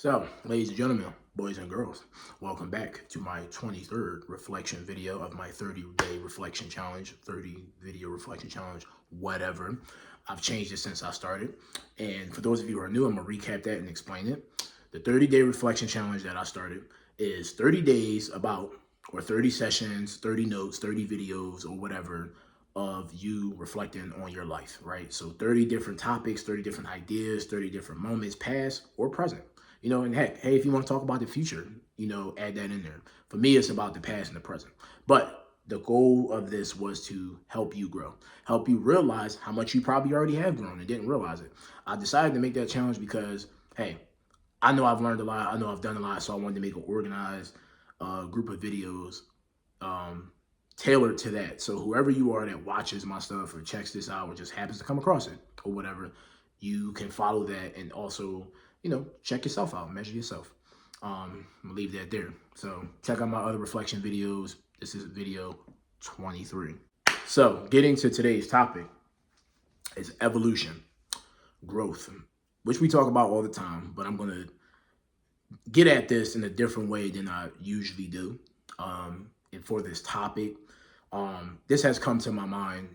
So, ladies and gentlemen, boys and girls, welcome back to my 23rd reflection video of my 30-day reflection challenge, 30 video reflection challenge, whatever. I've changed it since I started. And for those of you who are new, I'm going to recap that and explain it. The 30-day reflection challenge that I started is 30 days about, or 30 sessions, 30 notes, 30 videos, or whatever of you reflecting on your life, right? So 30 different topics, 30 different ideas, 30 different moments, past or present. And heck, hey, if you want to talk about the future, add that in there. For me, it's about the past and the present. But the goal of this was to help you grow, help you realize how much you probably already have grown and didn't realize it. I decided to make that challenge because, hey, I know I've learned a lot. I know I've done a lot. So I wanted to make an organized group of videos tailored to that. So whoever you are that watches my stuff or checks this out or just happens to come across it or whatever, you can follow that and also check yourself out, measure yourself. I'm gonna leave that there. So check out my other reflection videos. This is video 23. So getting to today's topic is evolution, growth, which we talk about all the time, but I'm gonna get at this in a different way than I usually do. And for this topic, this has come to my mind,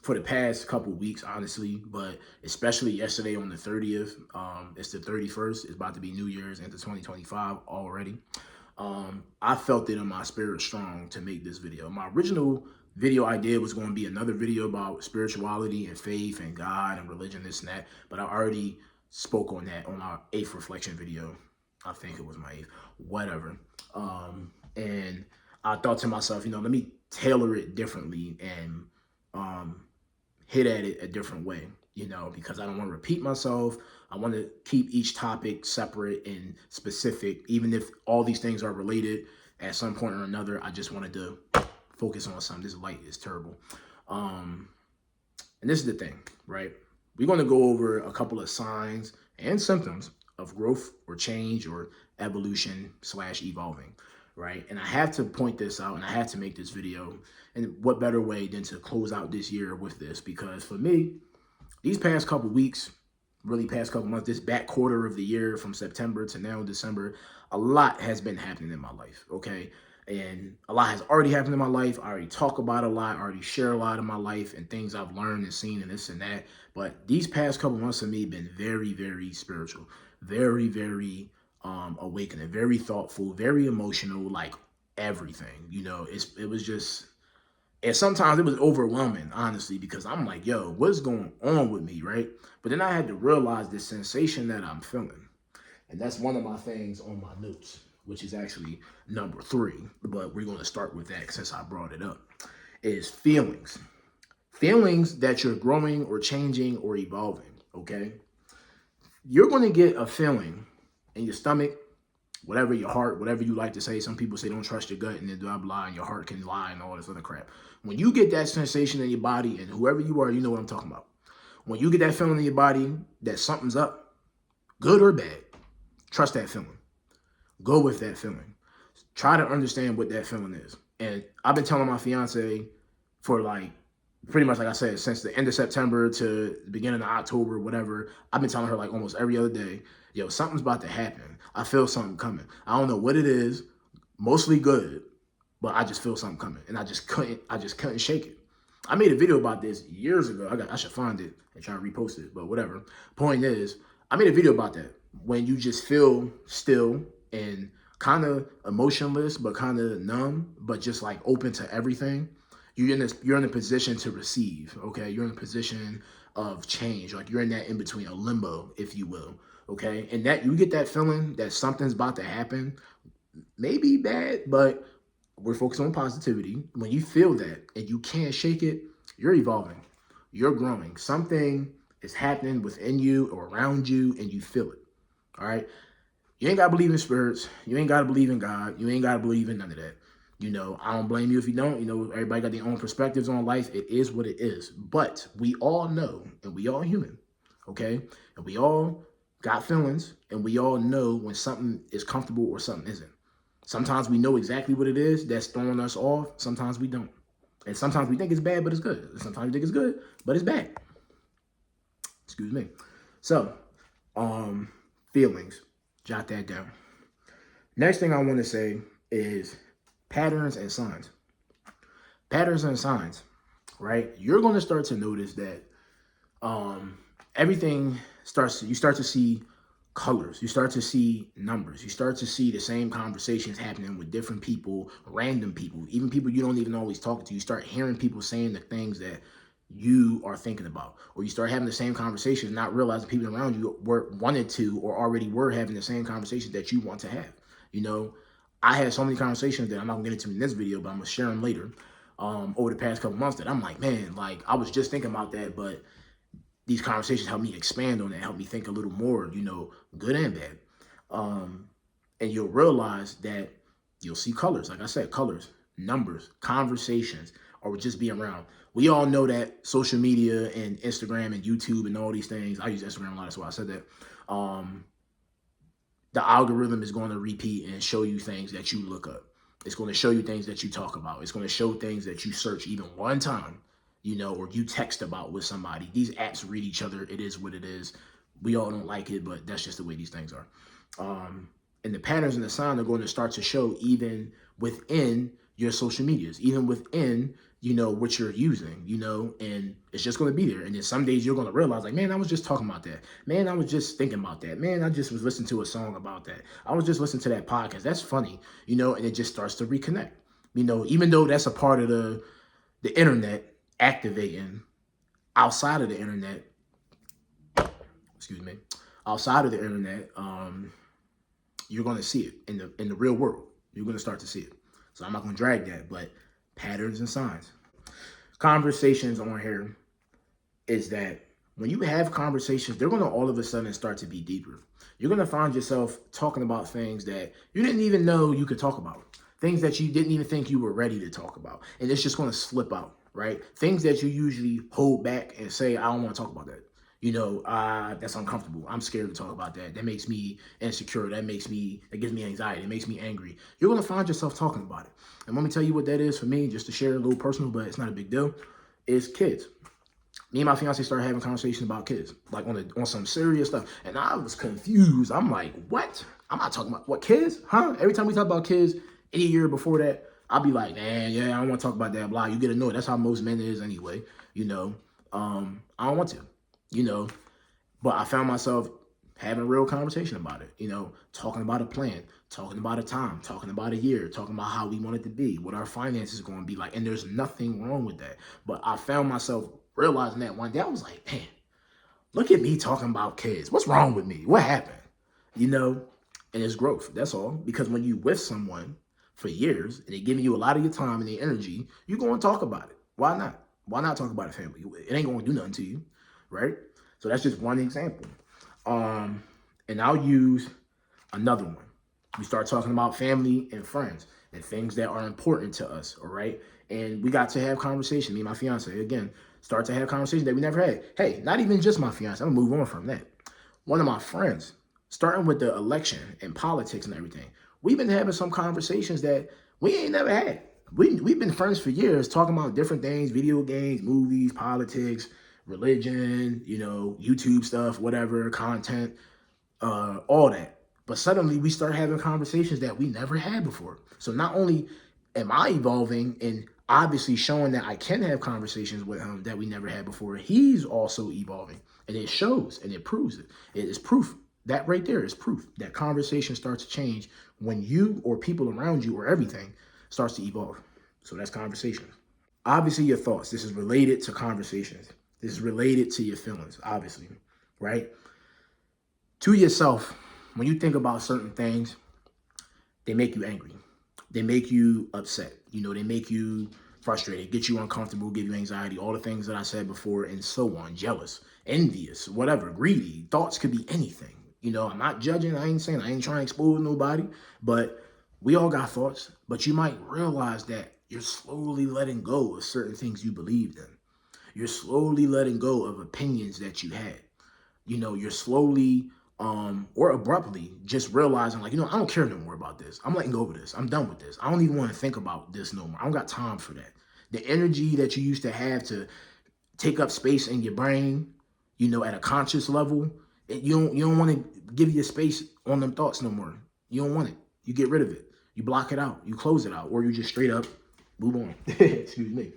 for the past couple weeks, honestly, but especially yesterday on the 30th. It's the 31st. It's about to be New Year's into 2025 already. I felt it in my spirit strong to make this video. My original video idea was going to be another video about spirituality and faith and God and religion, this and that, but I already spoke on that on our 8th reflection video. I think it was my 8th, whatever. And I thought to myself, let me tailor it differently and hit at it a different way, because I don't want to repeat myself. I want to keep each topic separate and specific, even if all these things are related at some point or another. I just wanted to focus on something. This light is terrible. And this is the thing, right? We're going to go over a couple of signs and symptoms of growth or change or evolution / evolving, right? And I have to point this out and I have to make this video. And what better way than to close out this year with this? Because for me, these past couple weeks, really past couple months, this back quarter of the year from September to now December, a lot has been happening in my life, okay? And a lot has already happened in my life. I already talk about a lot. I already share a lot of my life and things I've learned and seen and this and that. But these past couple months of me been very, very spiritual, very, very awakening, very thoughtful, very emotional, like everything. It was just, and sometimes it was overwhelming, honestly, because I'm like, yo, what's going on with me, right? But then I had to realize the sensation that I'm feeling. And that's one of my things on my notes, which is actually number 3. But we're going to start with that since I brought it up, is feelings. Feelings that you're growing or changing or evolving, okay? You're going to get a feeling in your stomach, whatever, your heart, whatever you like to say. Some people say don't trust your gut and then blah, blah, and your heart can lie and all this other crap. When you get that sensation in your body, and whoever you are, you know what I'm talking about. When you get that feeling in your body that something's up, good or bad, trust that feeling. Go with that feeling. Try to understand what that feeling is. And I've been telling my fiance for pretty much, like I said, since the end of September to the beginning of October, whatever, I've been telling her like almost every other day, yo, something's about to happen. I feel something coming. I don't know what it is, mostly good, but I just feel something coming. And I just couldn't shake it. I made a video about this years ago. I should find it and try to repost it, but whatever. Point is, I made a video about that. When you just feel still and kind of emotionless, but kind of numb, but just like open to everything. You're in a position to receive, okay? You're in a position of change. Like you're in that in between, a limbo, if you will, okay? And that you get that feeling that something's about to happen, maybe bad, but we're focused on positivity. When you feel that and you can't shake it, you're evolving, you're growing. Something is happening within you or around you and you feel it, all right? You ain't got to believe in spirits. You ain't got to believe in God. You ain't got to believe in none of that. I don't blame you if you don't. Everybody got their own perspectives on life. It is what it is. But we all know, and we all human, okay? And we all got feelings, and we all know when something is comfortable or something isn't. Sometimes we know exactly what it is that's throwing us off. Sometimes we don't. And sometimes we think it's bad, but it's good. And sometimes we think it's good, but it's bad. Excuse me. So, feelings. Jot that down. Next thing I want to say is patterns and signs. Patterns and signs, right? You're going to start to notice that everything you start to see colors, you start to see numbers, you start to see the same conversations happening with different people, random people, even people you don't even always talk to. You start hearing people saying the things that you are thinking about, or you start having the same conversations, not realizing people around you wanted to or already were having the same conversations that you want to have. You know, I had so many conversations that I'm not gonna get into in this video, but I'm gonna share them later. Over the past couple months, that I'm like, man, like I was just thinking about that, but these conversations help me expand on that, help me think a little more, you know, good and bad. And you'll realize that you'll see colors, like I said, colors, numbers, conversations, or just being around. We all know that social media and Instagram and YouTube and all these things, I use Instagram a lot, that's why I said that. The algorithm is going to repeat and show you things that you look up. It's going to show you things that you talk about. It's going to show things that you search even one time, you know, or you text about with somebody. These apps read each other. It is what it is. We all don't like it, but that's just the way these things are. And the patterns and the signs are going to start to show even within your social medias, even within, you know, what you're using, you know, and it's just going to be there. And then some days you're going to realize, like, man, I was just talking about that. Man, I was just thinking about that. Man, I just was listening to a song about that. I was just listening to that podcast. That's funny, you know, and it just starts to reconnect, you know, even though that's a part of the internet activating. Outside of the internet, outside of the internet, you're going to see it in the real world. You're going to start to see it. So I'm not going to drag that, but patterns and signs. Conversations on here is that when you have conversations, they're going to all of a sudden start to be deeper. You're going to find yourself talking about things that you didn't even know you could talk about. Things that you didn't even think you were ready to talk about. And it's just going to slip out, right? Things that you usually hold back and say, I don't want to talk about that. You know, that's uncomfortable. I'm scared to talk about that. That makes me insecure. That gives me anxiety. It makes me angry. You're going to find yourself talking about it. And let me tell you what that is for me, just to share a little personal, but it's not a big deal, is kids. Me and my fiance started having conversations about kids, like on some serious stuff. And I was confused. I'm like, what? I'm not talking about what, kids? Huh? Every time we talk about kids, any year before that, I'll be like, man, yeah, I don't want to talk about that, blah. You get annoyed. That's how most men is anyway, you know. I don't want to. You know, but I found myself having a real conversation about it, you know, talking about a plan, talking about a time, talking about a year, talking about how we want it to be, what our finances are going to be like. And there's nothing wrong with that. But I found myself realizing that one day. I was like, man, look at me talking about kids. What's wrong with me? What happened? You know, and it's growth. That's all. Because when you with someone for years and they're giving you a lot of your time and their energy, you're going to talk about it. Why not? Why not talk about a family? It ain't going to do nothing to you. Right? So that's just one example. And I'll use another one. We start talking about family and friends and things that are important to us, all right? And we got to have conversations. Me and my fiance, again, start to have conversations that we never had. Hey, not even just my fiance. I'm gonna move on from that. One of my friends, starting with the election and politics and everything, we've been having some conversations that we ain't never had. We've been friends for years, talking about different things, video games, movies, politics, religion, you know, YouTube stuff, whatever, content, all that. But suddenly we start having conversations that we never had before. So not only am I evolving and obviously showing that I can have conversations with him that we never had before, he's also evolving. And it shows and it proves it. It is proof. That right there is proof that conversation starts to change when you or people around you or everything starts to evolve. So that's conversation. Obviously, your thoughts. This is related to conversations. This is related to your feelings, obviously, right? To yourself, when you think about certain things, they make you angry. They make you upset. You know, they make you frustrated, get you uncomfortable, give you anxiety, all the things that I said before, and so on, jealous, envious, whatever, greedy. Thoughts could be anything. You know, I'm not judging. I ain't trying to expose nobody, but we all got thoughts. But you might realize that you're slowly letting go of certain things you believed in. You're slowly letting go of opinions that you had. You know, you're slowly or abruptly just realizing, like, you know, I don't care no more about this. I'm letting go of this. I'm done with this. I don't even want to think about this no more. I don't got time for that. The energy that you used to have to take up space in your brain, you know, at a conscious level, You don't want to give your space on them thoughts no more. You don't want it. You get rid of it. You block it out. You close it out, or you just straight up move on. Excuse me.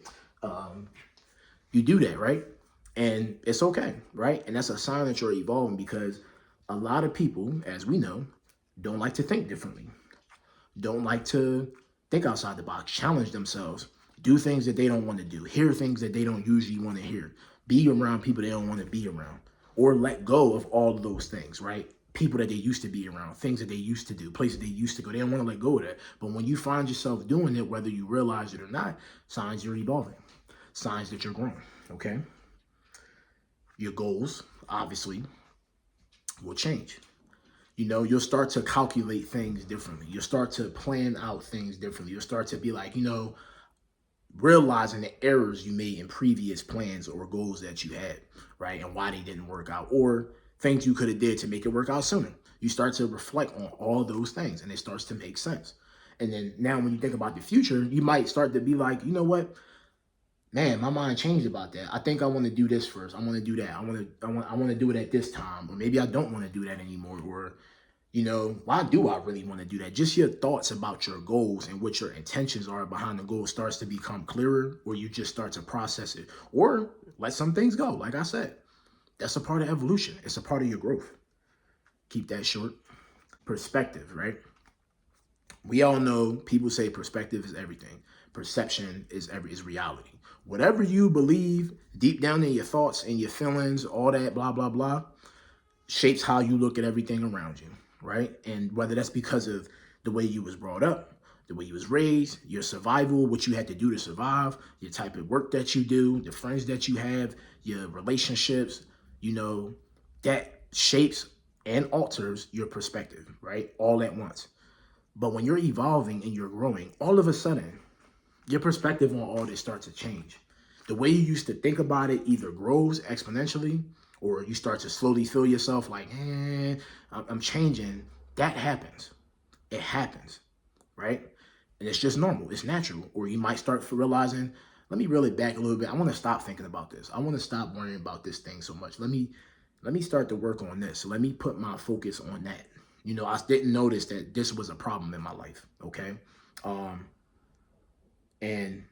You do that, right? And it's okay, right? And that's a sign that you're evolving, because a lot of people, as we know, don't like to think differently, don't like to think outside the box, challenge themselves, do things that they don't want to do, hear things that they don't usually want to hear, be around people they don't want to be around, or let go of all of those things, right? People that they used to be around, things that they used to do, places they used to go. They don't want to let go of that. But when you find yourself doing it, whether you realize it or not, signs you're evolving, signs that you're growing, okay? Your goals, obviously, will change. You'll start to calculate things differently. You'll start to plan out things differently. You'll start to be like, realizing the errors you made in previous plans or goals that you had, right? And why they didn't work out, or things you could have did to make it work out sooner. You start to reflect on all those things, and it starts to make sense. And then now when you think about the future, you might start to be like, you know what? Man, my mind changed about that. I think I want to do this first. I want to do that. I want to do it at this time. Or maybe I don't want to do that anymore. Or, why do I really want to do that? Just your thoughts about your goals and what your intentions are behind the goal starts to become clearer, or you just start to process it. Or let some things go. Like I said, that's a part of evolution. It's a part of your growth. Keep that short. Perspective, right? We all know people say perspective is everything. Perception is reality. Whatever you believe deep down in your thoughts and your feelings, all that blah, blah, blah, shapes how you look at everything around you, right? And whether that's because of the way you was brought up, the way you was raised, your survival, what you had to do to survive, your type of work that you do, the friends that you have, your relationships, that shapes and alters your perspective, right? All at once. But when you're evolving and you're growing, all of a sudden, your perspective on all this starts to change. The way you used to think about it either grows exponentially, or you start to slowly feel yourself like, I'm changing. That happens. It happens, right? And it's just normal. It's natural. Or you might start realizing, let me reel it back a little bit. I want to stop thinking about this. I want to stop worrying about this thing so much. Let me start to work on this. Let me put my focus on that. I didn't notice that this was a problem in my life, okay? And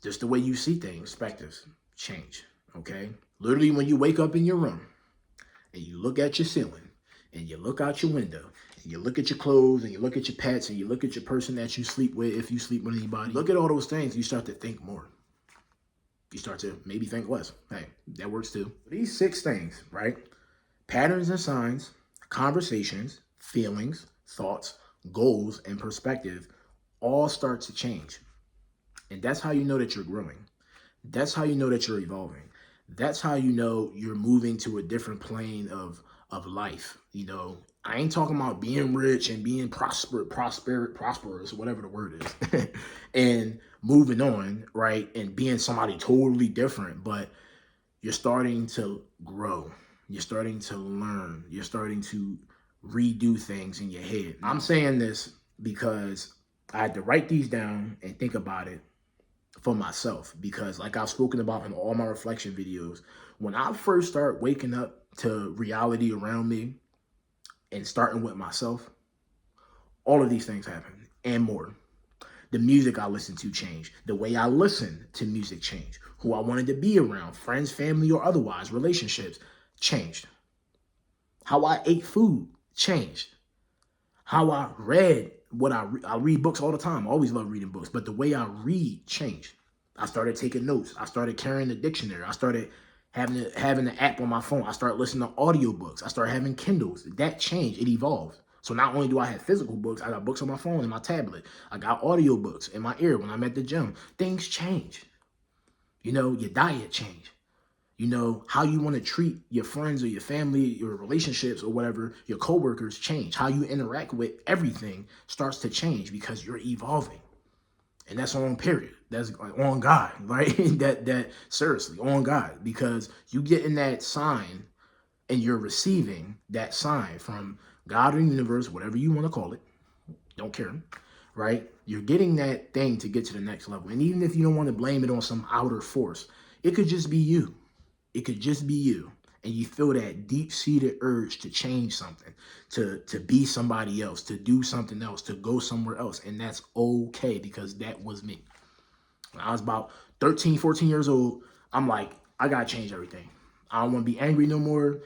just the way you see things, perspectives change, okay? Literally, when you wake up in your room and you look at your ceiling and you look out your window and you look at your clothes and you look at your pets and you look at your person that you sleep with, if you sleep with anybody, look at all those things, you start to think more. You start to maybe think less. Hey, that works too. These 6 things, right? Patterns and signs, conversations, feelings, thoughts, goals, and perspective all start to change. And that's how you know that you're growing. That's how you know that you're evolving. That's how you know you're moving to a different plane of life. I ain't talking about being rich and being prosperous, whatever the word is, and moving on, right? And being somebody totally different, but you're starting to grow. You're starting to learn. You're starting to redo things in your head. I'm saying this because I had to write these down and think about it for myself, because like I've spoken about in all my reflection videos, when I first start waking up to reality around me and starting with myself, all of these things happen and more. The music I listen to changed. The way I listen to music changed. Who I wanted to be around, friends, family, or otherwise, relationships changed. How I ate food changed. How I read I read books all the time. I always love reading books, but the way I read changed. I started taking notes. I started carrying the dictionary. I started having an app on my phone. I started listening to audiobooks. I started having Kindles. That changed. It evolved. So not only do I have physical books, I got books on my phone and my tablet. I got audiobooks in my ear when I'm at the gym. Things change. Your diet changed. How you want to treat your friends or your family, your relationships or whatever, your coworkers change. How you interact with everything starts to change because you're evolving. And that's on period. That's on God, right? that seriously, on God. Because you get in that sign and you're receiving that sign from God or the universe, whatever you want to call it. Don't care, right? You're getting that thing to get to the next level. And even if you don't want to blame it on some outer force, it could just be you. It could just be you. and you feel that deep-seated urge to change something, to be somebody else, to do something else, to go somewhere else. And that's okay, because that was me. When I was about 13, 14 years old, I'm like, I gotta change everything. I don't want to be angry no more.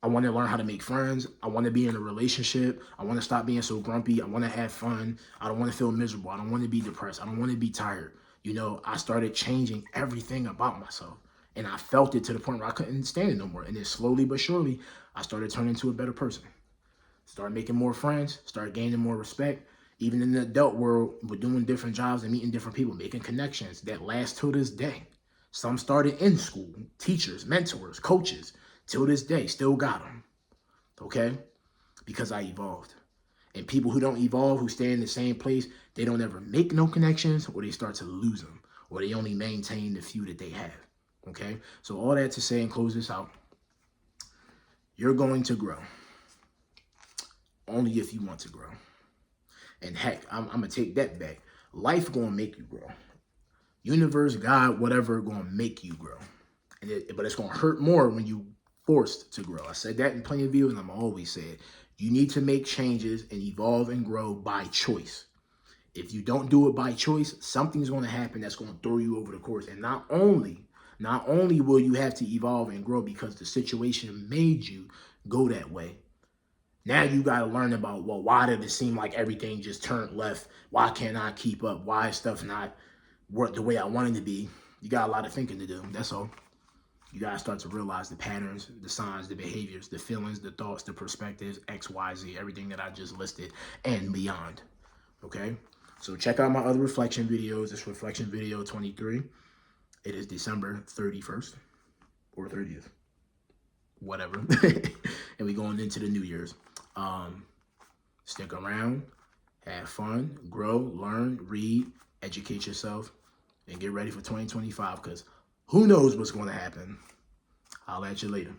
I want to learn how to make friends. I want to be in a relationship. I want to stop being so grumpy. I want to have fun. I don't want to feel miserable. I don't want to be depressed. I don't want to be tired. You know, I started changing everything about myself. And I felt it to the point where I couldn't stand it no more. And then slowly but surely, I started turning into a better person. Started making more friends, started gaining more respect. Even in the adult world, we're doing different jobs and meeting different people, making connections that last till this day. Some started in school, teachers, mentors, coaches, till this day, still got them, okay? Because I evolved. And people who don't evolve, who stay in the same place, they don't ever make no connections, or they start to lose them, or they only maintain the few that they have, okay? So all that to say and close this out, you're going to grow only if you want to grow. And heck, I'm going to take that back. Life going to make you grow. Universe, God, whatever, going to make you grow. But it's going to hurt more when you forced to grow. I said that in plenty of videos, and I'm always say it. You need to make changes and evolve and grow by choice. If you don't do it by choice, something's going to happen that's going to throw you over the course. And not only will you have to evolve and grow because the situation made you go that way, now you got to learn about, well, why did it seem like everything just turned left? Why can't I keep up? Why is stuff not work the way I wanted to be? You got a lot of thinking to do. That's all. You got to start to realize the patterns, the signs, the behaviors, the feelings, the thoughts, the perspectives, X, Y, Z, everything that I just listed and beyond. Okay? So check out my other reflection videos. This reflection video 23. It is December 31st or 30th. Whatever. And we going into the New Year's. Stick around, have fun, grow, learn, read, educate yourself, and get ready for 2025, because who knows what's going to happen. I'll at you later.